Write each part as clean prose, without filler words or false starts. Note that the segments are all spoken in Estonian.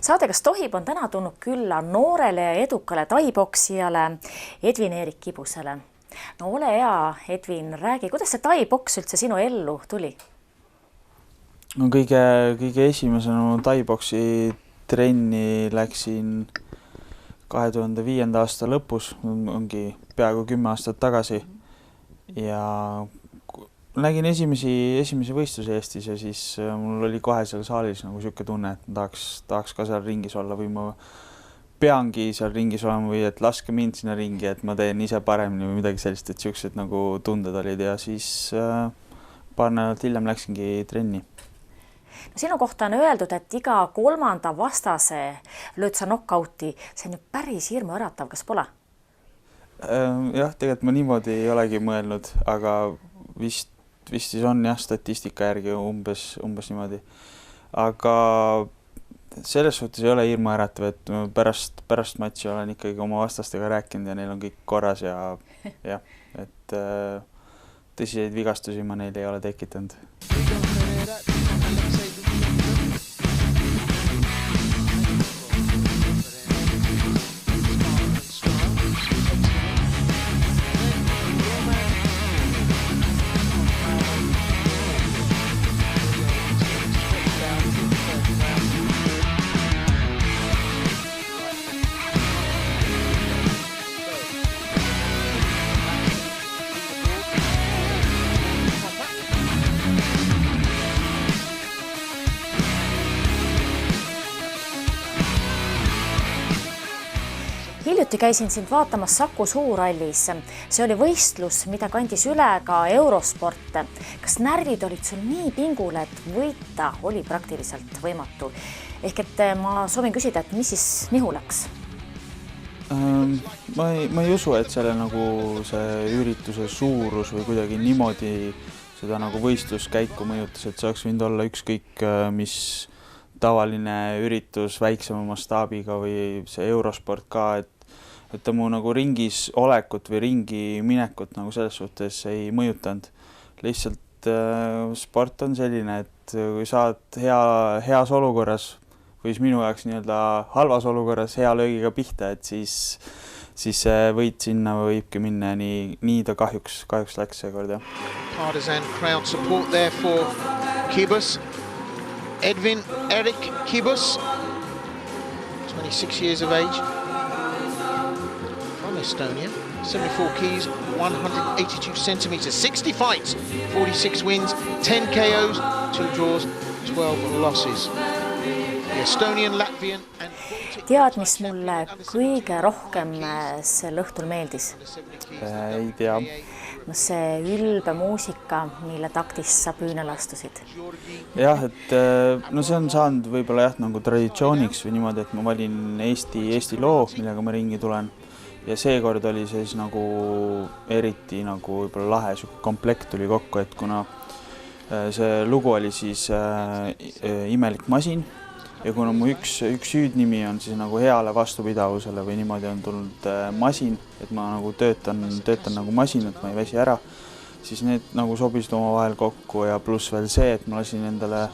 Saade Kas tohib on täna tulnud külla noorele ja edukale taiboksijale Edvin-Erik Kibusele. No ole hea, Edvin, räägi, kuidas see taiboks üldse sinu ellu tuli? No kõige esimesena taiboksi trenni läksin 2005. aasta lõpus, ongi peaaegu 10 aastat tagasi ja nägin esimesi võistlusi Eestis ja siis mul oli kohe seal saalis nagu siuke tunne, et ma tahaks ka seal ringis olla või ma peangi seal ringis olema või et laske mind sinna ringi, et ma teen ise paremini või midagi sellist, et siuksed nagu tunded olid ja siis paar nädalat hiljem läksingi trenni. No, sinu kohta on öeldud, et iga 3. vastase lööd sa knockouti. See on ju päris hirmuäratav, kas pole? Jah, tegelikult ma niimoodi ei olegi mõelnud, aga vist siis on jah, statistika järgi umbes niimoodi. Aga selles suhtes ei ole hirmuäratav, et pärast matši olen ikkagi oma vastastega rääkinud ja neil on kõik korras ja et tõsiseid vigastusi ma neil ei ole tekitanud. Hiljuti käisin sind vaatamas Saku Suurhallis. See oli võistlus, mida kandis üle ka Eurosport. Kas närvid olid sul nii pingul, et võita oli praktiliselt võimatu? Ehk et ma soovin küsida, et mis siis nihu läks? Ma ei usu, et selle nagu see ürituse suurus või kuidagi niimoodi seda nagu võistluskäiku mõjutas, et see oleks võinud olla ükskõik mis tavaline üritus väiksema mastaabiga või see Eurosport ka, et ta mu nagu ringis olekut või ringi minekut nagu selles suhtes ei mõjutanud. Lihtsalt sport on selline, et kui saad heas olukorras või minu jaoks nii-öelda halvas olukorras hea löögiga pihta, et siis võid sinna võibki minna ja nii ta kahjuks läks seekord. Partisan crowd support there for Kibus. Edvin-Erik Kibus, 26 years of age, from Estonia, 74 keys, 182 centimeters, 60 fights, 46 wins, 10 KOs, 2 draws, 12 losses. The Estonian, Latvian and Tead, mis mulle kõige rohkem sel õhtul meeldis? Ei tea. No see ülbe muusika, mille taktis sa püünele astusid. Jah, et no see on saanud võib-olla jah nagu traditsiooniks või niimoodi, et ma valin Eesti loo, millega ma ringi tulen. Ja seekord oli siis nagu eriti nagu võib-olla lahe komplekt tuli kokku, et kuna see lugu oli siis Imelik masin ja kuna mu üks hüüdnimi on siis nagu heale vastupidavusele või niimoodi on tulnud masin, et ma nagu töötan nagu masin, et ma ei väsi ära, siis need nagu sobisid oma vahel kokku ja pluss veel see, et ma lasin endale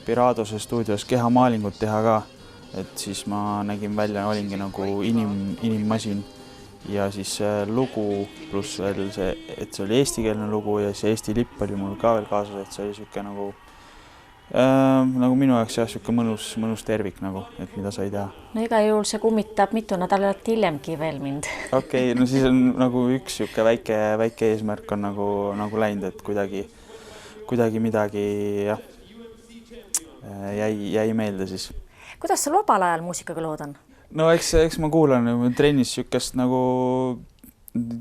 Piradose stuudios kehamaalingut teha ka, et siis ma nägin välja, olingi nagu inimmasin ja siis lugu pluss veel see, et see oli eestikeelne lugu ja see Eesti lipp oli mul ka veel kaasas, et see oli siuke nagu minu jaoks jah, siuke mõnus tervik nagu, et mida sai teha. No iga juhul see kummitab mitu nädalat hiljemgi veel mind. Okei, no siis on nagu üks siuke väike eesmärk on nagu läinud, et kuidagi midagi jah, jäi meelde siis. Kuidas sul vabal ajal muusikaga lood on? No eks ma kuulan trennis siukest nagu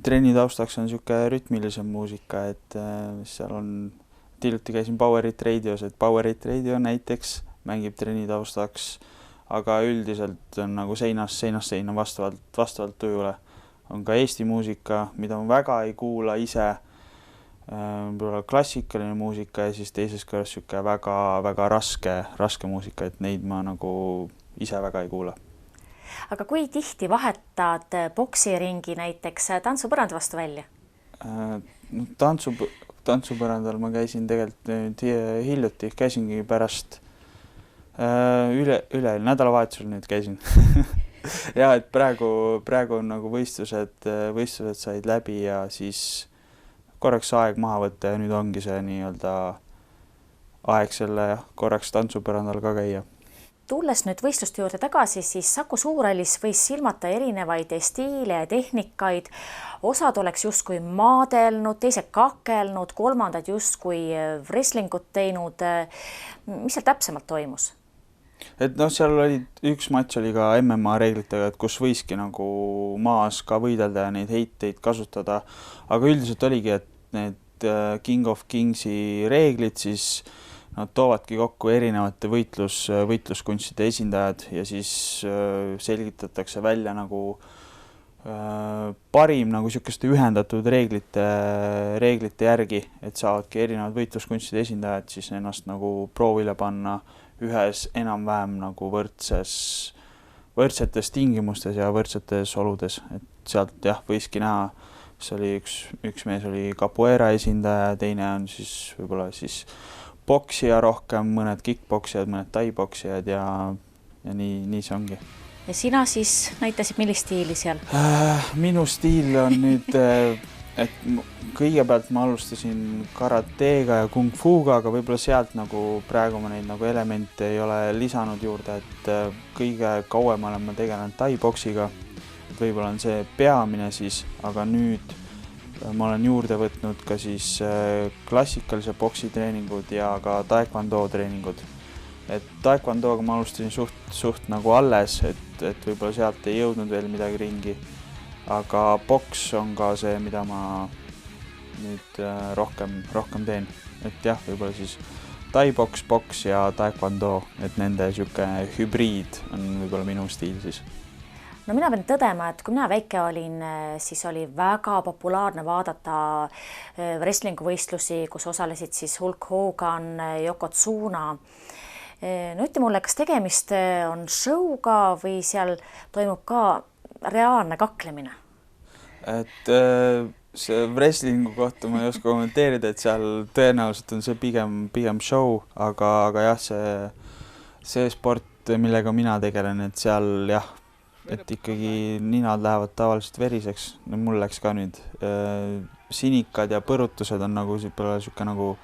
trenni taustaks on siuke rütmilisem muusika, et seal on hiljuti käisin Power Hit Radios, et Power Hit Radio näiteks mängib trenni taustaks, aga üldiselt on nagu seinast seina vastavalt tujule. On ka Eesti muusika, mida ma väga ei kuula ise, klassikaline muusika ja siis teises kõrvas siuke väga raske muusika, et neid ma nagu ise väga ei kuula. Aga kui tihti vahetad boksiringi näiteks tantsupõranda vastu välja? Tantsupõrandal ma käisin tegelikult hiljuti, käisingi pärast Üle nädalavahetusel nüüd käisin. Ja, et praegu on nagu võistlused said läbi ja siis korraks aeg maha võtta ja nüüd ongi see nii-öelda aeg selle korraks tantsupõrandal ka käia. Tulles nüüd võistluste juurde tagasi, siis Saku Suurhallis võis silmata erinevaid stiile ja tehnikaid. Osad oleks justkui maadelnud, teised kakelnud, kolmandad justkui wrestlingut teinud. Mis seal täpsemalt toimus? Et seal oli üks matš oli ka MMA reeglitega, et kus võiski nagu maas ka võidelda ja neid heiteid kasutada. Aga üldiselt oligi, et need King of Kingsi reeglid siis nad toovadki kokku erinevate võitluskunstide esindajad ja siis selgitatakse välja nagu parim nagu sükeste ühendatud reeglite järgi, et saavadki erinevad võitluskunstide esindajad siis ennast nagu proovile panna ühes enam-vähem nagu võrdsetes tingimustes ja võrdsetes oludes, et sealt jah, võiski näha, see oli üks mees oli capoeira esindaja, teine on siis võib-olla siis boksija rohkem, mõned kickboksijad, mõned taiboksijad ja nii see ongi. Ja sina siis näitasid millist stiili seal? Minu stiil on nüüd, et kõigepealt ma alustasin karateega ja kung fuga, aga võib-olla sealt nagu praegu ma neid nagu elemente ei ole lisanud juurde, et kõige kauem olen ma tegelenud taiboksiga, et võib-olla on see peamine siis, aga nüüd ma olen juurde võtnud ka siis klassikalise boksi treeningud ja ka taekwondo treeningud. Et taekwondoga ma alustasin suht nagu alles, et võib-olla sealt ei jõudnud veel midagi ringi. Aga boks on ka see, mida ma nüüd rohkem teen. Et jah, võib-olla siis taiboks, boks ja taekwondo, et nende siuke hübriid on võib-olla minu stiil siis. No mina pean tõdema, et kui mina väike olin, siis oli väga populaarne vaadata wrestlingu võistlusi, kus osalesid siis Hulk Hogan, Yokozuna. No ütle mulle, kas tegemist on showga või seal toimub ka reaalne kaklemine? Et see wrestlingu kohta ma ei oska kommenteerida, et seal tõenäoliselt on see pigem show, aga jah, see sport, millega mina tegelen, et seal jah, et ikkagi ninad lähevad tavaliselt veriseks. No mul läks ka nüüd. Sinikad ja põrutused on nagu siuke nagu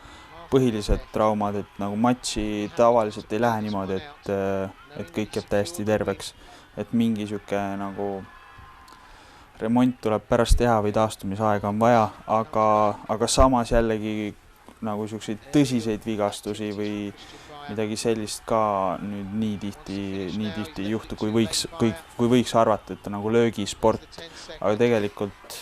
põhilised traumad, et nagu matši tavaliselt ei lähe niimoodi, et kõik jääb täiesti terveks. Et mingi siuke nagu remont tuleb pärast teha või taastumisaega on vaja, aga samas jällegi nagu siukseid tõsiseid vigastusi või midagi sellist ka nüüd nii tihti ei juhtu, kui võiks arvata, et nagu löögisport, aga tegelikult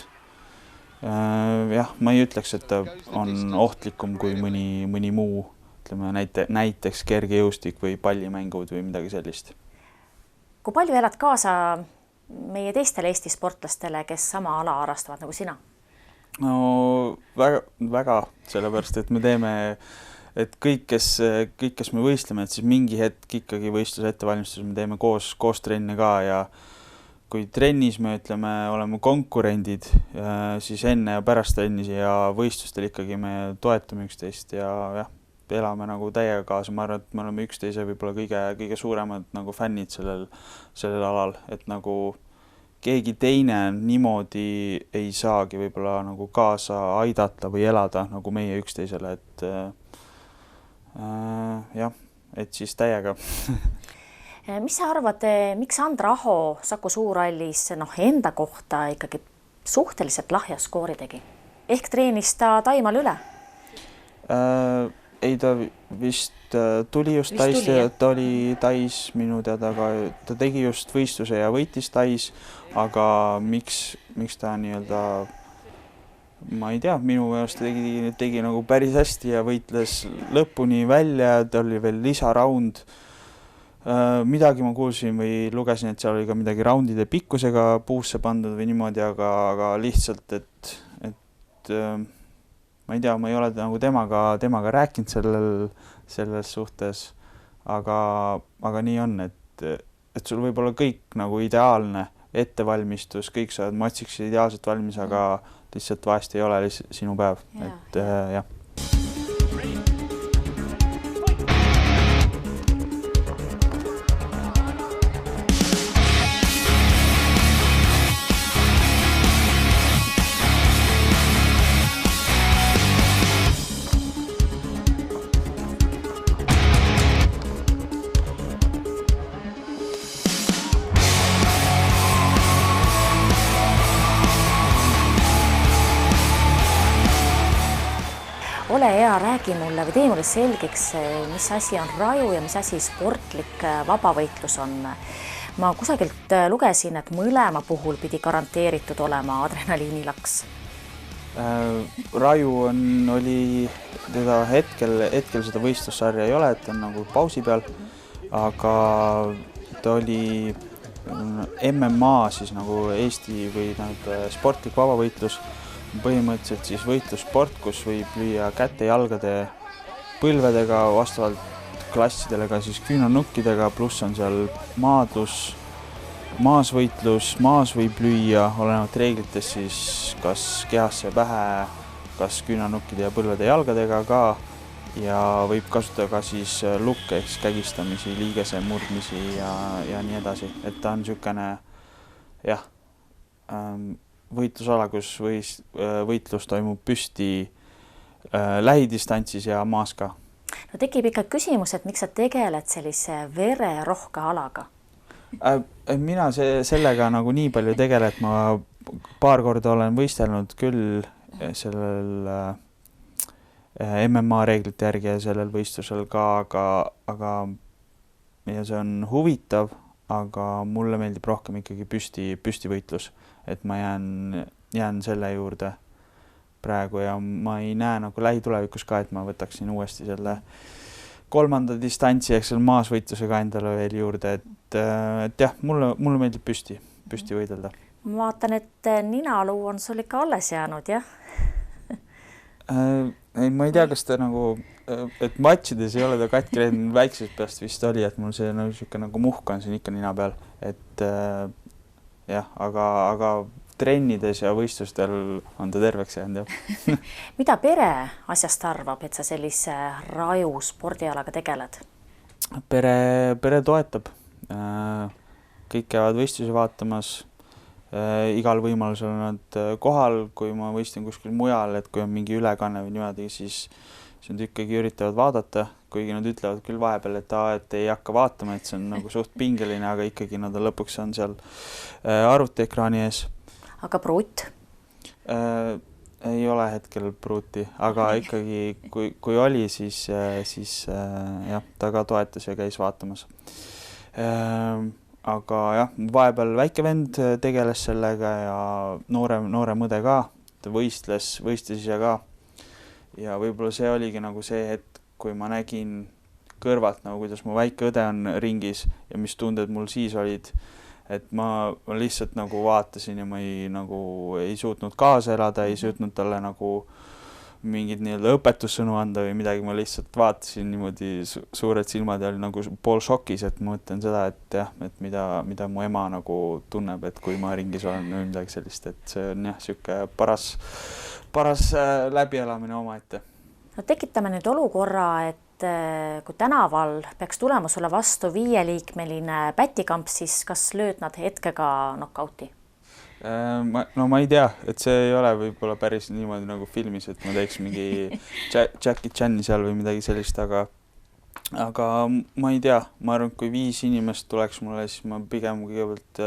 jah, ma ei ütleks, et ta on ohtlikum kui mõni muu, ütleme näiteks kergejõustik või pallimängud või midagi sellist. Kui palju elad kaasa meie teistele Eesti sportlastele, kes sama ala harrastavad nagu sina? No väga, sellepärast, et me teeme et kõik, kes me võistleme, et siis mingi hetk ikkagi võistluse ettevalmistus me teeme koos trenne ka ja kui trennis me oleme konkurendid, siis enne ja pärast trennis ja võistlustel ikkagi me toetame üksteist ja jah, elame nagu täiega kaasa. Ma arvan, et me oleme üksteise võib-olla kõige suuremad nagu fännid sellel alal, et nagu keegi teine niimoodi ei saagi võib-olla nagu kaasa aidata või elada nagu meie üksteisele, et jah, et siis täiega. Mis sa arvad, miks Andra Aho Saku Suurhallis enda kohta ikkagi suhteliselt lahja skoori tegi? Ehk treenis ta Taimaal üle? Ei, ta vist tuli just Tais, ta oli Tais minu teada, aga ta tegi just võistluse ja võitis Tais, aga miks ta nii-öelda ma ei tea, minu meelest tegi nagu päris hästi ja võitles lõpuni välja, ta oli veel lisaraund. Midagi ma kuulsin või lugesin, et seal oli ka midagi raundide pikkusega puusse pandud või niimoodi, aga lihtsalt, et ma ei tea, ma ei ole nagu temaga rääkinud selles suhtes, aga nii on, et sul võib olla kõik nagu ideaalne ettevalmistus, kõik sa oled matsiks ideaalselt valmis, aga lihtsalt vahest ei ole sinu päev, et jah. ole hea, räägi mulle või tee mulle selgeks, mis asi on raju ja mis asi sportlik vabavõitlus on. Ma kusagilt lugesin, et mõlema puhul pidi garanteeritud olema adrenaliinilaks. Raju oli teda hetkel seda võistlussarja ei ole, et on nagu pausi peal, aga ta oli MMA siis nagu Eesti või sportlik vabavõitlus, põhimõtteliselt siis võitlussport, kus võib lüüa käte, jalgade, põlvedega, vastavalt klassidele ka siis küünarnukkidega, pluss on seal maadlus, maasvõitlus, maas võib lüüa, olenevalt reeglitest siis kas kehasse pähe, kas küünarnukkide ja põlvede jalgadega ka ja võib kasutada ka siis lukke ehk kägistamisi, liigese murdmisi ja nii edasi. Et ta on niisugune võitlusala, kus võitlus toimub püsti lähidistantsis ja maas ka. No tekib ikka küsimus, et miks sa tegeled sellise vererohke alaga? Mina sellega nagu nii palju tegelen, et ma paar korda olen võistelnud küll sellel MMA reeglite järgi ja sellel võistlusel ka, aga ja see on huvitav, aga mulle meeldib rohkem ikkagi püstivõitlus, et ma jään selle juurde praegu ja ma ei näe nagu lähitulevikus ka, et ma võtaksin uuesti selle 3. distantsi ehk selle maasvõitlusega endale veel juurde, et jah, mulle meeldib püsti võidelda. Ma vaatan, et ninaluu on sul ikka alles jäänud, jah? Ma ei tea, kas ta nagu, et matšides ei ole ta katki läinud, väiksest peast vist oli, et mul see nagu muhk on siin ikka nina peal, et jah, aga trennides ja võistlustel on ta terveks jäänud, jah. Mida pere asjast arvab, et sa sellise raju spordialaga tegeled? Pere toetab. Kõik käivad võistlusi vaatamas. Igal võimalusel on nad kohal, kui ma võistlen kuskil mujal, et kui on mingi ülekanne või niimoodi, siis nad ikkagi üritavad vaadata, kuigi nad ütlevad küll vahepeal, et ei hakka vaatama, et see on nagu suht pingeline, aga ikkagi nad lõpuks on seal arvutiekraani ees. Aga pruut? Ei ole hetkel pruuti, aga ikkagi kui oli, siis jah, ta ka toetas ja käis vaatamas. Aga jah, vahepeal väike vend tegeles sellega ja noorem õde ka, ta võistles ise ka. Ja võib-olla see oligi nagu see hetk, kui ma nägin kõrvalt, nagu kuidas mu väike õde on ringis ja mis tunded mul siis olid, et ma lihtsalt nagu vaatasin ja ma ei suutnud kaasa elada, ei suutnud talle nagu mingid õpetussõnu anda või midagi, ma lihtsalt vaatasin niimoodi suured silmad ja oli nagu pool šokis, et ma mõtlen seda, et jah, et mida mu ema nagu tunneb, et kui ma ringis olen või midagi sellist, et see on jah, siuke paras läbielamine omaette. No tekitame nüüd olukorra, et kui tänaval peaks tulema sulle vastu 5-liikmeline pätikamp, siis kas lööd nad hetkega knockouti? No ma ei tea, et see ei ole võib-olla päris niimoodi nagu filmis, et ma teeks mingi Jackie Chani seal või midagi sellist, aga ma ei tea, ma arvan, kui 5 inimest tuleks mulle, siis ma pigem kõigepealt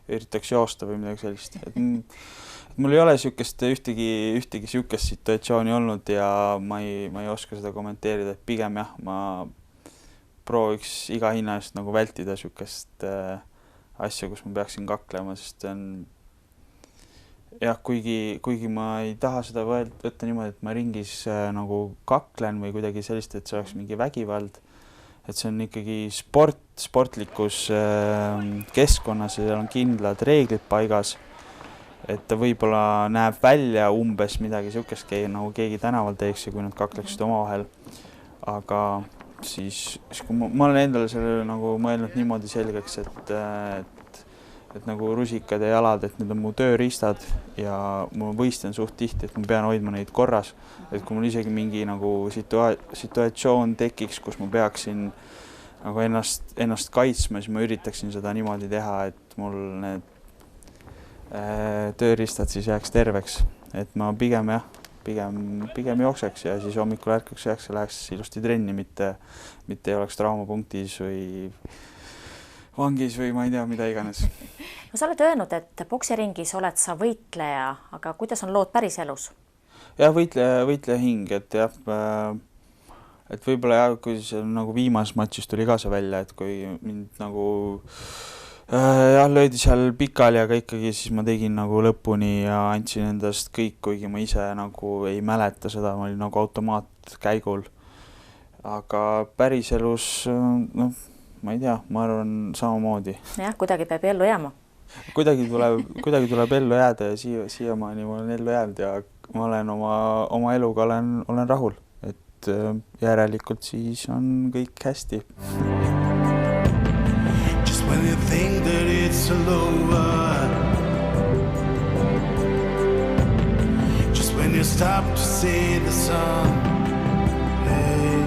üritaks joosta või midagi sellist. Et mul ei ole ühtegi siukest situatsiooni olnud ja ma ei oska seda kommenteerida, et pigem jah, ma prooviks iga hinna eest nagu vältida siukest asja, kus ma peaksin kaklema, sest on jah, kuigi ma ei taha seda võtta niimoodi, et ma ringis nagu kaklen või kuidagi sellist, et see oleks mingi vägivald, et see on ikkagi sportlikus keskkonnas ja seal on kindlad reeglid paigas, et ta võib-olla näeb välja umbes midagi siukest, nagu keegi tänaval teeks ja kui nad kakleksid omavahel, aga siis kui ma olen endale selle nagu mõelnud niimoodi selgeks, et nagu rusikad ja jalad, et need on mu tööriistad ja ma võistlen suht tihti, et ma pean hoidma neid korras, et kui mul isegi mingi nagu situatsioon tekiks, kus ma peaksin nagu ennast kaitsma, siis ma üritaksin seda niimoodi teha, et mul need tööriistad siis jääks terveks, et ma pigem jookseks ja siis hommikul ärkaks ja läheks ilusti trenni, mitte ei oleks traumapunktis või vangis või ma ei tea, mida iganes. No sa oled öelnud, et poksiringis oled sa võitleja, aga kuidas on lood päris elus? jah, võitleja hing, et jah, et võib-olla jah, kui see nagu viimases matšis tuli ka see välja, et kui mind nagu jah, löödi seal pikali, aga ikkagi siis ma tegin nagu lõpuni ja andsin endast kõik, kuigi ma ise nagu ei mäleta seda, ma olin nagu automaatkäigul. Aga päriselus, noh, ma ei tea, ma arvan samamoodi. Jah, kuidagi peab ellu jääma. Kuidagi tuleb ellu jääda ja siiamaani ma olen ellu jäänud ja ma olen oma eluga olen rahul, et järelikult siis on kõik hästi. Just when you think that it's all over, just when you stop to see the sun, hey,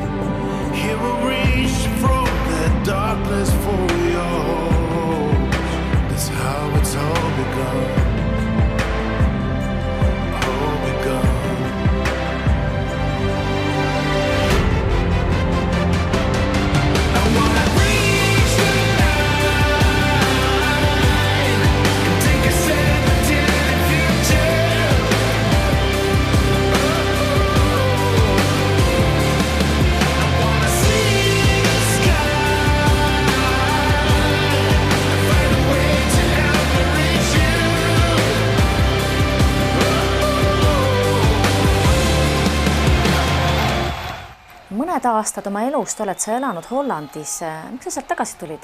he will reach from the darkness for your home. That's how it's all begun. Mõned aastad oma elust oled sa elanud Hollandis. Miks sa sealt tagasi tulid?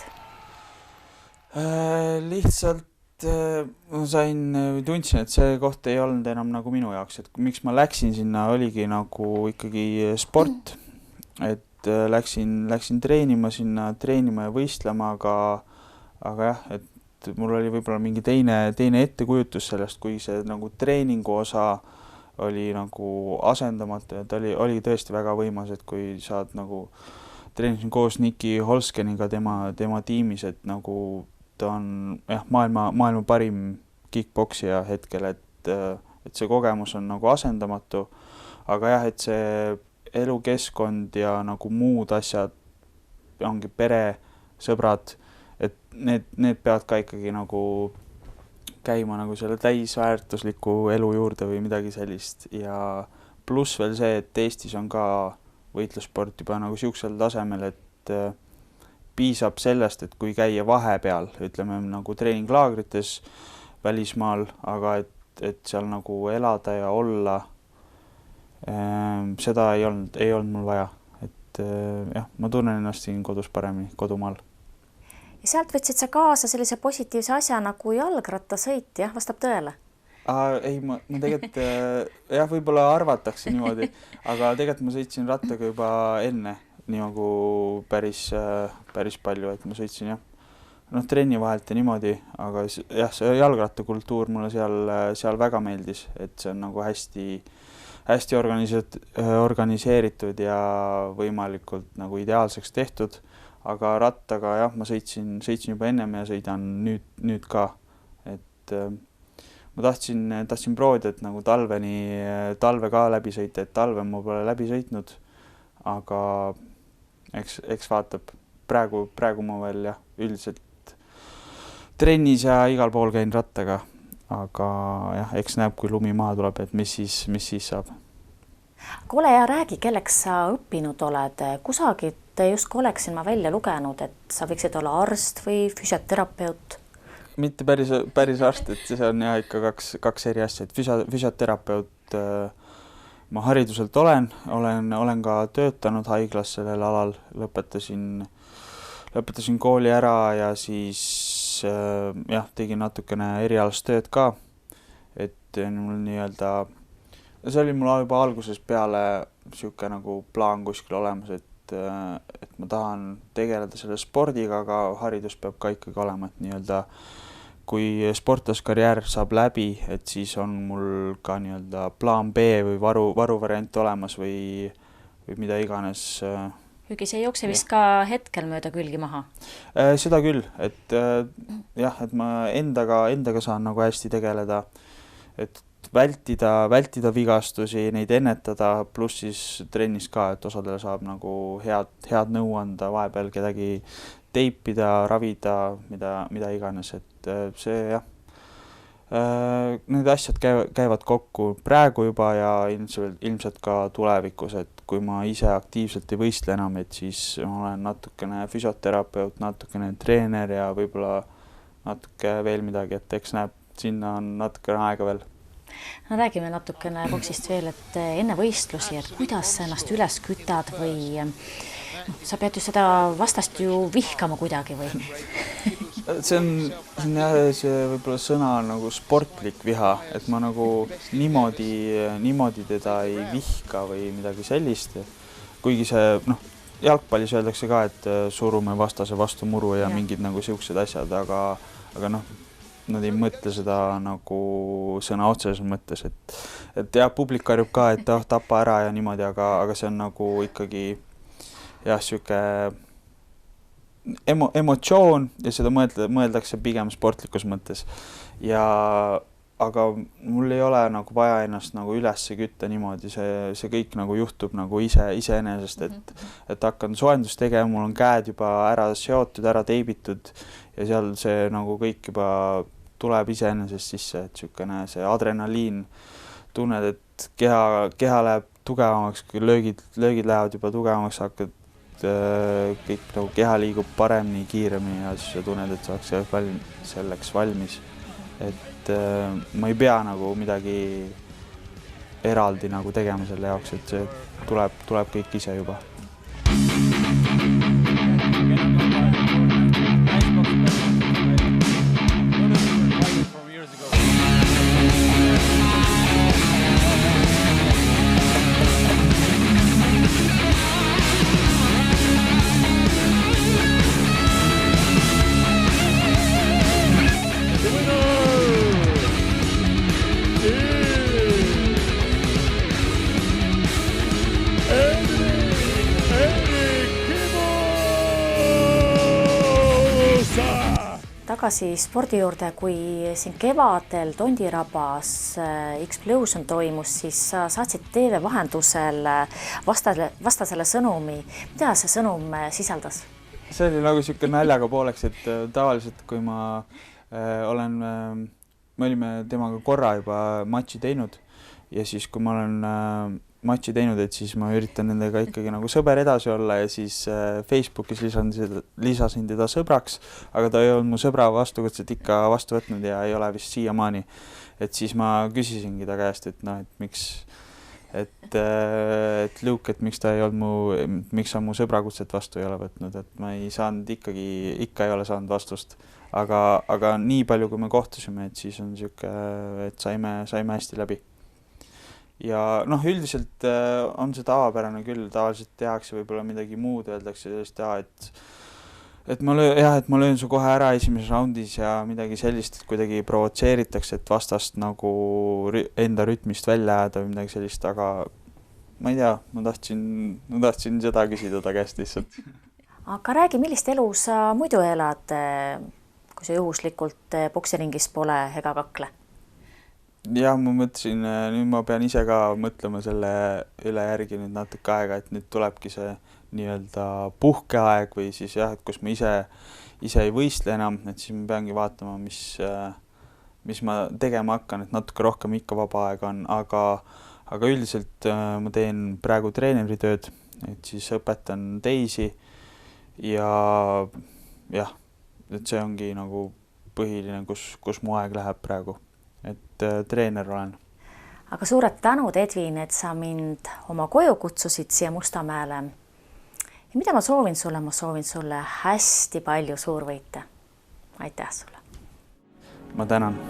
Lihtsalt tundsin, et see koht ei olnud enam nagu minu jaoks, et miks ma läksin sinna, oligi nagu ikkagi sport, et läksin treenima ja võistlema, aga jah, et mul oli võib-olla mingi teine ettekujutus sellest, kui see nagu treeningu osa oli nagu asendamatu ja ta oli tõesti väga võimas, et kui saad nagu treenisin koos Niki Holskeniga tema tiimis, et nagu ta on jah, maailma parim kickboksija hetkel, et see kogemus on nagu asendamatu, aga jah, et see elukeskkond ja nagu muud asjad ongi pere, sõbrad, et need peavad ka ikkagi nagu käima nagu selle täisväärtusliku elu juurde või midagi sellist ja pluss veel see, et Eestis on ka võitlussport juba nagu siuksel tasemel, et piisab sellest, et kui käia vahepeal, ütleme nagu treeninglaagrites välismaal, aga et seal nagu elada ja olla, seda ei olnud mul vaja, et jah, ma tunnen ennast siin kodus paremini, kodumaal. Ja sealt võtsid sa kaasa sellise positiivse asja nagu jalgrattasõit, jah, vastab tõele? Ei, ma tegelikult jah, võib-olla arvatakse niimoodi, aga tegelikult ma sõitsin rattaga juba enne nii nagu päris palju, et ma sõitsin jah, trenni vahelt ja niimoodi, aga jah, see jalgrattakultuur mulle seal väga meeldis, et see on nagu hästi organiseeritud ja võimalikult nagu ideaalseks tehtud. Aga rattaga jah, ma sõitsin juba ennem ja sõidan nüüd ka, et ma tahtsin proovida, et nagu talve ka läbi sõita, et talve ma pole läbi sõitnud, aga eks vaatab, praegu ma veel jah, üldiselt trennis ja igal pool käin rattaga, aga jah, eks näeb, kui lumi maha tuleb, et mis siis saab. Ole ja räägi, kelleks sa õppinud oled, kusagilt just oleksin ma välja lugenud, et sa võiksid olla arst või füsioterapeut? Mitte päris arst, et see on jah ikka kaks eri asja, et füsioterapeut ma hariduselt olen ka töötanud haiglas sellel alal, lõpetasin kooli ära ja siis jah, tegin natukene erialast tööd ka, et mul nii-öelda see oli mul juba alguses peale siuke nagu plaan kuskil olemas, et ma tahan tegeleda selle spordiga, aga haridus peab ka ikkagi olema, et nii-öelda kui sportlaskarjäär saab läbi, et siis on mul ka nii-öelda plaan B või varuvariant olemas või mida iganes. Kuigi see ei jookse vist ka hetkel mööda külgi maha? Seda küll, et jah, et ma endaga saan nagu hästi tegeleda, et vältida vigastusi, neid ennetada, pluss siis trennis ka, et osadele saab nagu head nõu anda, vahepeal kedagi teipida, ravida, mida iganes, et see jah, Need asjad käivad kokku praegu juba ja ilmselt ka tulevikus, et kui ma ise aktiivselt ei võistle enam, et siis ma olen natukene füsioterapeut, natukene treener ja võib-olla natuke veel midagi, et eks näeb, sinna on natukene aega veel. No räägime natukene boksist veel, et enne võistlusi, et kuidas sa ennast üles kütad või sa pead ju seda vastast ju vihkama kuidagi või? See on jah, see võib-olla sõna nagu sportlik viha, et ma nagu niimoodi teda ei vihka või midagi sellist. Kuigi see, jalgpallis öeldakse ka, et surume vastase vastu muru ja mingid nagu siuksed asjad, aga nad ei mõtle seda nagu sõna otseses mõttes, et jah, publik harjub ka, et tapa ära ja niimoodi, aga see on nagu ikkagi jah, siuke emotsioon ja seda mõeldakse pigem sportlikus mõttes. Aga mul ei ole nagu vaja ennast nagu üles kütta niimoodi, see kõik nagu juhtub nagu iseenesest, et hakkan soojendust tegema, mul on käed juba ära seotud, ära teibitud ja seal see nagu kõik juba tuleb iseenesest sisse, et siukene see adrenaliin, tunned, et keha läheb tugevamaks, kui löögid lähevad juba tugevamaks, hakkad kõik nagu keha liigub paremini, kiiremini ja siis sa tunned, et sa oleks selleks valmis. Et ma ei pea nagu midagi eraldi nagu tegema selle jaoks, et see tuleb kõik ise juba. Tagasi spordi juurde, kui siin kevadel Tondirabas Explosion toimus, siis sa saatsid TV vahendusel vastasele sõnumi. Mida see sõnum sisaldas? See oli nagu siuke naljaga pooleks, et tavaliselt kui me olime temaga korra juba matši teinud ja siis kui ma olen matši teinud, et siis ma üritan nendega ikkagi nagu sõber edasi olla ja siis Facebookis lisasin teda sõbraks, aga ta ei olnud mu sõbra vastukutset ikka vastu võtnud ja ei ole vist siiamaani. Et siis ma küsisingi ta käest, et miks, et Luke, et miks ta ei olnud miks sa mu sõbrakutset vastu ei ole võtnud, et ma ei saanud ikka ei ole saanud vastust. Aga nii palju, kui me kohtusime, et siis on siuke, et saime hästi läbi. Ja üldiselt on see tavapärane küll, tavaliselt tehakse võib-olla midagi muud, öeldakse sellest, et ma löön su kohe ära esimeses raundis ja midagi sellist, et kuidagi provotseeritakse, et vastast nagu enda rütmist välja jääda või midagi sellist, aga ma ei tea, ma tahtsin seda küsida ta käest lihtsalt. Aga räägi, millist elu sa muidu elad, kui sa juhuslikult boksiringis pole ega kakle? Jah, ma mõtlesin, nüüd ma pean ise ka mõtlema selle üle järgi nüüd natuke aega, et nüüd tulebki see nii-öelda puhkeaeg või siis jah, et kus ma ise ei võistle enam, et siis ma peangi vaatama, mis ma tegema hakkan, et natuke rohkem ikka vaba aega on, aga üldiselt ma teen praegu treeneritööd, et siis õpetan teisi ja jah, et see ongi nagu põhiline, kus mu aeg läheb praegu. Et treener olen. Aga suured tänud, Edvin, et sa mind oma koju kutsusid siia Mustamäele. Ja mida ma soovin sulle? Ma soovin sulle hästi palju suurvõite. Aitäh sulle. Ma tänan.